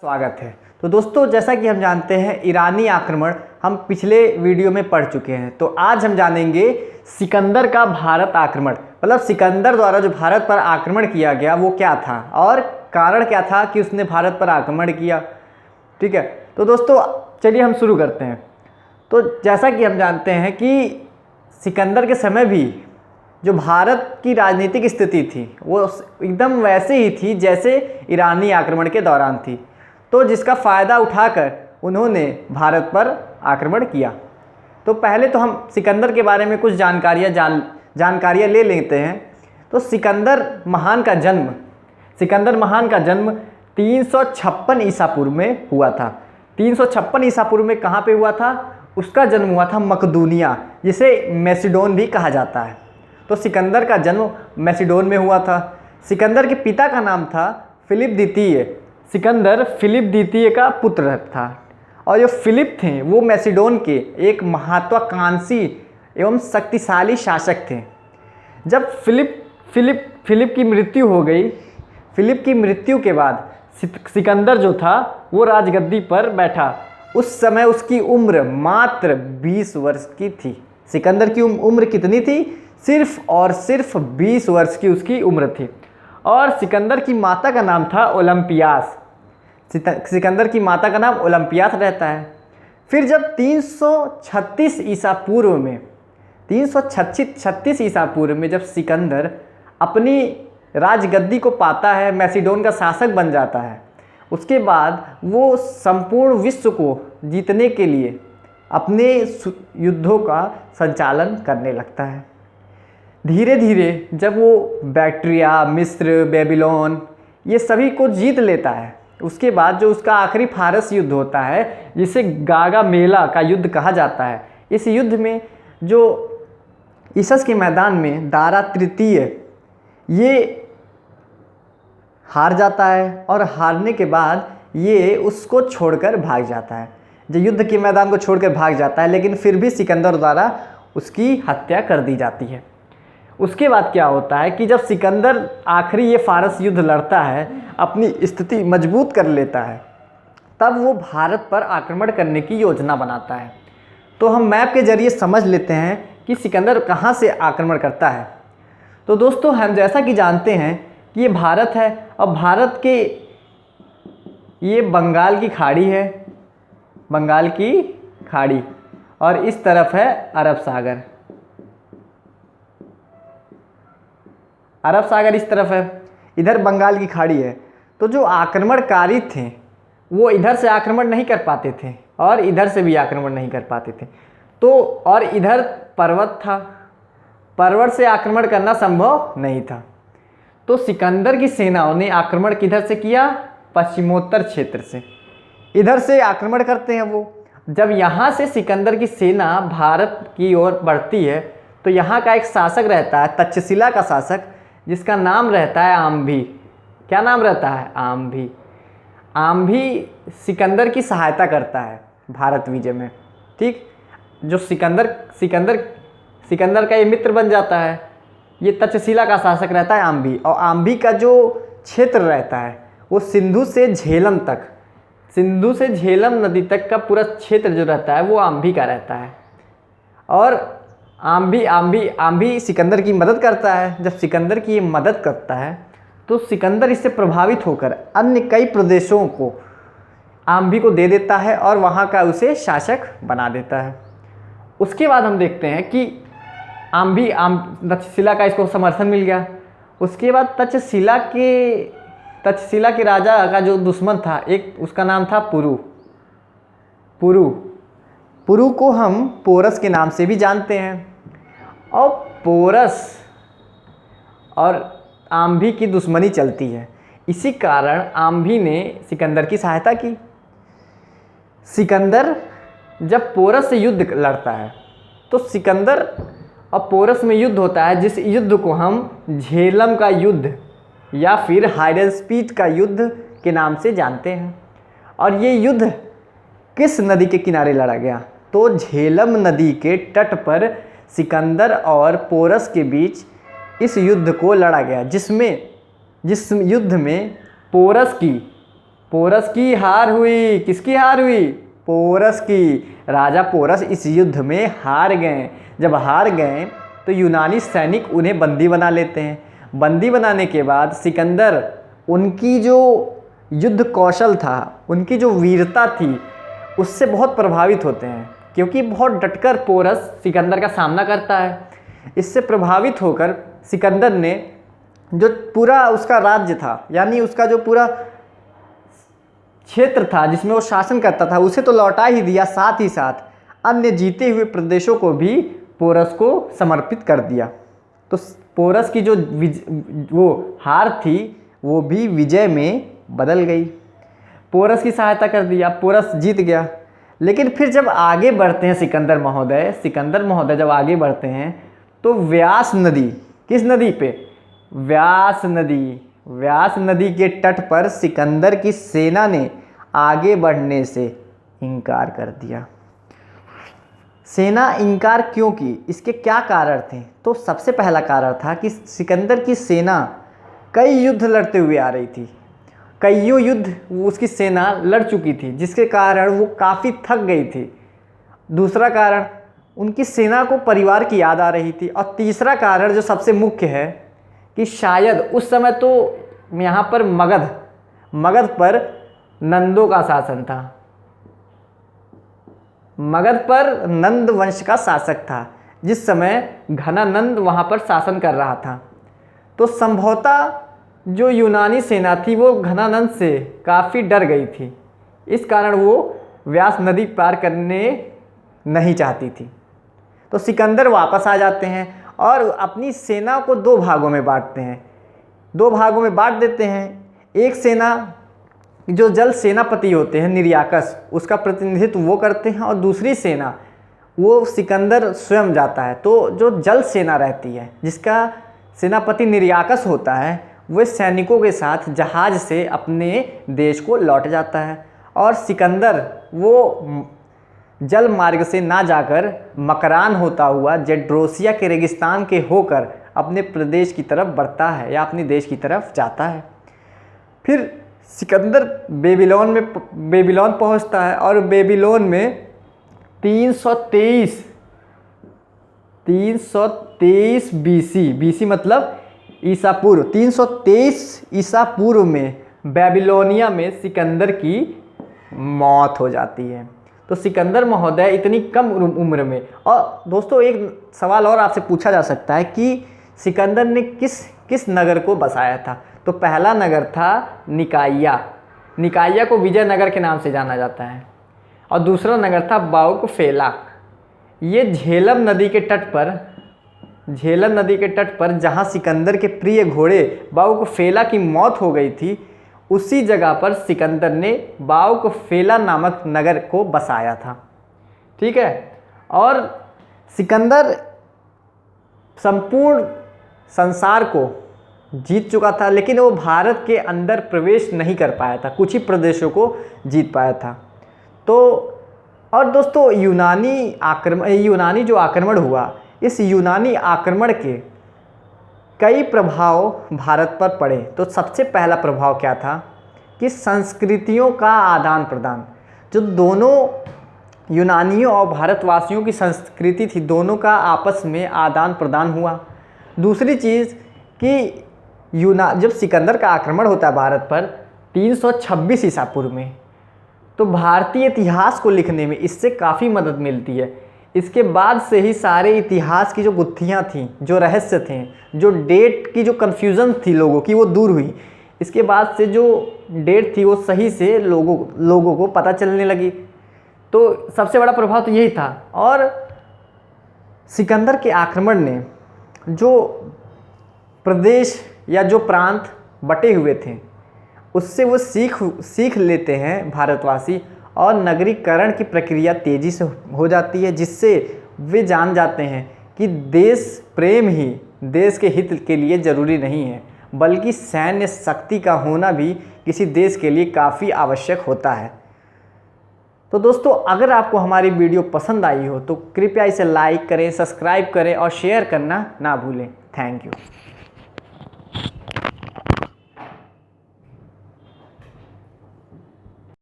स्वागत है। तो दोस्तों, जैसा कि हम जानते हैं ईरानी आक्रमण हम पिछले वीडियो में पढ़ चुके हैं। तो आज हम जानेंगे सिकंदर का भारत आक्रमण, मतलब सिकंदर द्वारा जो भारत पर आक्रमण किया गया वो क्या था और कारण क्या था कि उसने भारत पर आक्रमण किया। ठीक है, तो दोस्तों चलिए हम शुरू करते हैं। तो जैसा कि हम जानते हैं कि सिकंदर के समय भी जो भारत की राजनीतिक स्थिति थी वो एकदम वैसे ही थी जैसे ईरानी आक्रमण के दौरान थी। तो जिसका फ़ायदा उठाकर उन्होंने भारत पर आक्रमण किया। तो पहले तो हम सिकंदर के बारे में कुछ जानकारियाँ ले लेते हैं। तो सिकंदर महान का जन्म 356 ईसा पूर्व में हुआ था। 356 ईसा पूर्व में कहाँ पे हुआ था? उसका जन्म हुआ था मकदूनिया, जिसे मैसिडोन भी कहा जाता है। तो सिकंदर का जन्म मैसिडोन में हुआ था। सिकंदर के पिता का नाम था फिलिप द्वितीय। सिकंदर फिलिप द्वितीय का पुत्र था और जो फिलिप थे वो मैसिडोन के एक महत्वाकांक्षी एवं शक्तिशाली शासक थे। जब फिलिप की मृत्यु हो गई, फिलिप की मृत्यु के बाद सिकंदर जो था वो राजगद्दी पर बैठा। उस समय उसकी उम्र मात्र 20 वर्ष की थी। सिकंदर की उम्र कितनी थी? सिर्फ और सिर्फ 20 वर्ष की उसकी उम्र थी। और सिकंदर की माता का नाम था ओलंपियास। सिकंदर की माता का नाम ओलंपियास रहता है। फिर जब 336 ईसा पूर्व में जब सिकंदर अपनी राजगद्दी को पाता है, मैसिडोन का शासक बन जाता है, उसके बाद वो संपूर्ण विश्व को जीतने के लिए अपने युद्धों का संचालन करने लगता है। धीरे धीरे जब वो बैक्ट्रिया, मिस्र, बेबीलोन ये सभी को जीत लेता है, उसके बाद जो उसका आखिरी फारस युद्ध होता है जिसे गागामेला का युद्ध कहा जाता है। इस युद्ध में जो इसस के मैदान में दारा तृतीय ये हार जाता है और हारने के बाद ये उसको छोड़कर भाग जाता है। जो युद्ध के मैदान को छोड़कर भाग जाता है, लेकिन फिर भी सिकंदर द्वारा उसकी हत्या कर दी जाती है। उसके बाद क्या होता है कि जब सिकंदर आखिरी ये फारस युद्ध लड़ता है, अपनी स्थिति मजबूत कर लेता है, तब वो भारत पर आक्रमण करने की योजना बनाता है। तो हम मैप के जरिए समझ लेते हैं कि सिकंदर कहाँ से आक्रमण करता है। तो दोस्तों, हम जैसा कि जानते हैं कि ये भारत है और भारत के ये बंगाल की खाड़ी है, बंगाल की खाड़ी, और इस तरफ है अरब सागर। अरब सागर इस तरफ है, इधर बंगाल की खाड़ी है। तो जो आक्रमणकारी थे वो इधर से आक्रमण नहीं कर पाते थे और इधर से भी आक्रमण नहीं कर पाते थे। तो और इधर पर्वत था, पर्वत से आक्रमण करना संभव नहीं था। तो सिकंदर की सेनाओं ने आक्रमण किधर से किया? पश्चिमोत्तर क्षेत्र से। इधर से आक्रमण करते हैं वो। जब यहाँ से सिकंदर की सेना भारत की ओर बढ़ती है तो यहाँ का एक शासक रहता है, तक्षशिला का शासक, जिसका नाम रहता है आम्भी। क्या नाम रहता है? आम्भी। आम्भी सिकंदर की सहायता करता है भारत विजय में। ठीक, जो सिकंदर का ये मित्र बन जाता है। ये तक्षशिला का शासक रहता है आम्भी, और आम्भी का जो क्षेत्र रहता है वो सिंधु से झेलम नदी तक का पूरा क्षेत्र जो रहता है वो आम्भी का रहता है। और आम्भी सिकंदर की मदद करता है। जब सिकंदर की ये मदद करता है तो सिकंदर इससे प्रभावित होकर अन्य कई प्रदेशों को आम्भी को दे देता है और वहाँ का उसे शासक बना देता है। उसके बाद हम देखते हैं कि तक्षशिला का इसको समर्थन मिल गया। उसके बाद तक्षशिला के राजा का जो दुश्मन था, एक उसका नाम था पुरु को हम पोरस के नाम से भी जानते हैं। और पोरस और आम्भी की दुश्मनी चलती है। इसी कारण आम्भी ने सिकंदर की सहायता की। सिकंदर जब पोरस से युद्ध लड़ता है तो सिकंदर और पोरस में युद्ध होता है, जिस युद्ध को हम झेलम का युद्ध या फिर हाइडेलस्फील्ड का युद्ध के नाम से जानते हैं। और ये युद्ध किस नदी के किनारे लड़ा गया? तो झेलम नदी के तट पर सिकंदर और पोरस के बीच इस युद्ध को लड़ा गया, जिस युद्ध में पोरस की पोरस की हार हुई। किसकी हार हुई? पोरस की। राजा पोरस इस युद्ध में हार गए। जब हार गए तो यूनानी सैनिक उन्हें बंदी बना लेते हैं। बंदी बनाने के बाद सिकंदर उनकी जो युद्ध कौशल था, उनकी जो वीरता थी, उससे बहुत प्रभावित होते हैं, क्योंकि बहुत डटकर पोरस सिकंदर का सामना करता है। इससे प्रभावित होकर सिकंदर ने जो पूरा उसका राज्य था, यानी उसका जो पूरा क्षेत्र था जिसमें वो शासन करता था, उसे तो लौटा ही दिया, साथ ही साथ अन्य जीते हुए प्रदेशों को भी पोरस को समर्पित कर दिया। तो पोरस की जो वो हार थी वो भी विजय में बदल गई। पोरस की सहायता कर दिया, पोरस जीत गया। लेकिन फिर जब आगे बढ़ते हैं सिकंदर महोदय जब आगे बढ़ते हैं तो व्यास नदी, किस नदी पे? व्यास नदी के तट पर सिकंदर की सेना ने आगे बढ़ने से इनकार कर दिया। सेना इनकार क्यों की? इसके क्या कारण थे? तो सबसे पहला कारण था कि सिकंदर की सेना कई युद्ध लड़ते हुए आ रही थी, कईयों युद्ध उसकी सेना लड़ चुकी थी, जिसके कारण वो काफ़ी थक गई थी। दूसरा कारण, उनकी सेना को परिवार की याद आ रही थी। और तीसरा कारण जो सबसे मुख्य है कि शायद उस समय तो यहाँ पर मगध पर नंदों का शासन था, मगध पर नंद वंश का शासक था, जिस समय घनानंद वहाँ पर शासन कर रहा था। तो संभवतः जो यूनानी सेना थी वो घनानंद से काफ़ी डर गई थी, इस कारण वो व्यास नदी पार करने नहीं चाहती थी। तो सिकंदर वापस आ जाते हैं और अपनी सेना को दो भागों में बांट देते हैं। एक सेना जो जल सेनापति होते हैं निर्याकस, उसका प्रतिनिधित्व वो करते हैं, और दूसरी सेना वो सिकंदर स्वयं जाता है। तो जो जल सेना रहती है जिसका सेनापति निर्याकस होता है, वह सैनिकों के साथ जहाज़ से अपने देश को लौट जाता है, और सिकंदर वो जल मार्ग से ना जाकर मकरान होता हुआ जेड्रोसिया के रेगिस्तान के होकर अपने प्रदेश की तरफ बढ़ता है या अपने देश की तरफ जाता है। फिर सिकंदर बेबीलोन पहुंचता है, और बेबीलोन में 323 बीसी मतलब ईसा पूर्व, 323 ईसा पूर्व में बेबीलोनिया में सिकंदर की मौत हो जाती है। तो सिकंदर महोदय इतनी कम उम्र में, और दोस्तों एक सवाल और आपसे पूछा जा सकता है कि सिकंदर ने किस नगर को बसाया था? तो पहला नगर था निकाया को विजयनगर के नाम से जाना जाता है, और दूसरा नगर था बाउकफेला। ये झेलम नदी के तट पर जहाँ सिकंदर के प्रिय घोड़े बाउकफेला की मौत हो गई थी, उसी जगह पर सिकंदर ने बाउकफेला नामक नगर को बसाया था। ठीक है। और सिकंदर संपूर्ण संसार को जीत चुका था, लेकिन वो भारत के अंदर प्रवेश नहीं कर पाया था, कुछ ही प्रदेशों को जीत पाया था। तो और दोस्तों यूनानी जो आक्रमण हुआ, इस यूनानी आक्रमण के कई प्रभाव भारत पर पड़े। तो सबसे पहला प्रभाव क्या था कि संस्कृतियों का आदान प्रदान, जो दोनों यूनानियों और भारतवासियों की संस्कृति थी, दोनों का आपस में आदान प्रदान हुआ। दूसरी चीज़ कि जब सिकंदर का आक्रमण होता है भारत पर 326 ईसा पूर्व में, तो भारतीय इतिहास को लिखने में इससे काफ़ी मदद मिलती है। इसके बाद से ही सारे इतिहास की जो गुत्थियाँ थीं, जो रहस्य थे, जो डेट की जो कन्फ्यूज़न थी लोगों की, वो दूर हुई। इसके बाद से जो डेट थी वो सही से लोगों को पता चलने लगी। तो सबसे बड़ा प्रभाव तो यही था। और सिकंदर के आक्रमण ने जो प्रदेश या जो प्रांत बटे हुए थे, उससे वो सीख लेते हैं भारतवासी, और नगरीकरण की प्रक्रिया तेज़ी से हो जाती है, जिससे वे जान जाते हैं कि देश प्रेम ही देश के हित के लिए ज़रूरी नहीं है, बल्कि सैन्य शक्ति का होना भी किसी देश के लिए काफ़ी आवश्यक होता है। तो दोस्तों, अगर आपको हमारी वीडियो पसंद आई हो तो कृपया इसे लाइक करें, सब्सक्राइब करें और शेयर करना ना भूलें। Thank you.